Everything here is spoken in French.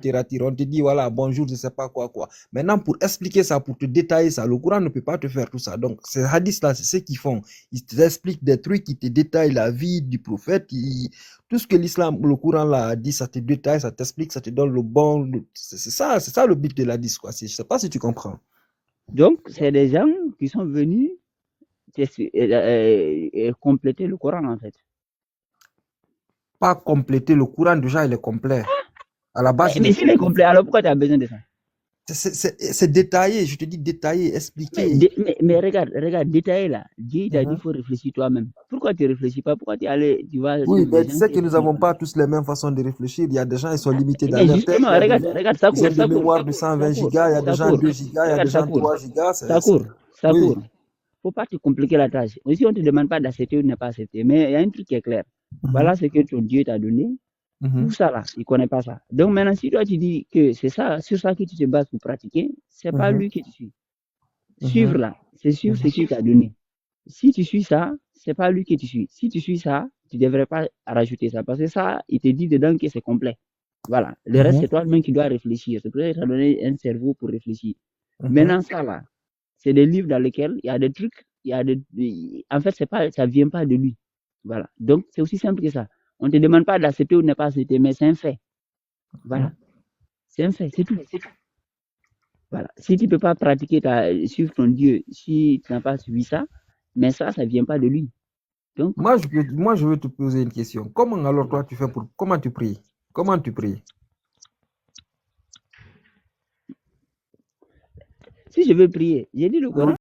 littérature, on te dit voilà, bonjour, je ne sais pas quoi. Maintenant, pour expliquer ça, pour te détailler ça, le Coran ne peut pas te faire tout ça. Donc, ces hadiths-là, c'est ce qu'ils font. Ils t'expliquent des trucs, ils te détaillent la vie du prophète. Tout ce que l'islam, le Coran là a dit, ça te détaille, ça t'explique, ça te donne le bon. C'est ça le but de l'hadith, quoi. Je ne sais pas si tu comprends. Donc, c'est des gens qui sont venus compléter le Coran, en fait. Pas compléter le Coran, déjà, il est complet. À la base, mais s'il est complet, alors pourquoi tu as besoin de ça? C'est détaillé, je te dis détaillé, expliqué. Mais regarde, détaillé là. Dieu t'a dit qu'il faut réfléchir toi-même. Pourquoi tu ne réfléchis pas? Pourquoi tu es allé, tu vois, oui, les tu gens sais qui que nous n'avons réfléchissent? pas tous les mêmes façons de réfléchir. Il y a des gens, ils sont limités dans Mais leur tête. justement, regarde, ça court, Ils ont des mémoires de 120 gigas, il y a des gens 2 gigas, il y a des gens 3 gigas. Ça court. Oui. Faut pas te compliquer la tâche. Aussi, on ne te demande pas d'accepter ou de ne pas accepter. Mais il y a un truc qui est clair. Voilà ce que ton Dieu t'a donné. Tout ça là, il ne connaît pas ça. Donc maintenant, si toi tu dis que c'est ça, sur ça que tu te bases pour pratiquer, c'est pas lui que tu suis. Suivre là, c'est suivre ce qu'il t'a donné. Si tu suis ça, c'est pas lui que tu suis. Si tu suis ça, tu ne devrais pas rajouter ça. Parce que ça, il te dit dedans que c'est complet. Voilà. Le reste, c'est toi-même qui dois réfléchir. C'est pour ça qu'il t'a donné un cerveau pour réfléchir. Maintenant, ça là, c'est des livres dans lesquels il y a des trucs, en fait, ça vient pas de lui. Voilà. Donc, c'est aussi simple que ça. On ne te demande pas d'accepter ou de ne pas accepter, mais c'est un fait. Voilà. C'est un fait, c'est tout. Voilà. Si tu ne peux pas pratiquer, suivre ton Dieu, si tu n'as pas suivi ça, mais ça ne vient pas de lui. Donc, moi, je veux te poser une question. Comment alors toi tu fais comment tu pries? Comment tu pries? Si je veux prier, j'ai dit le Coran.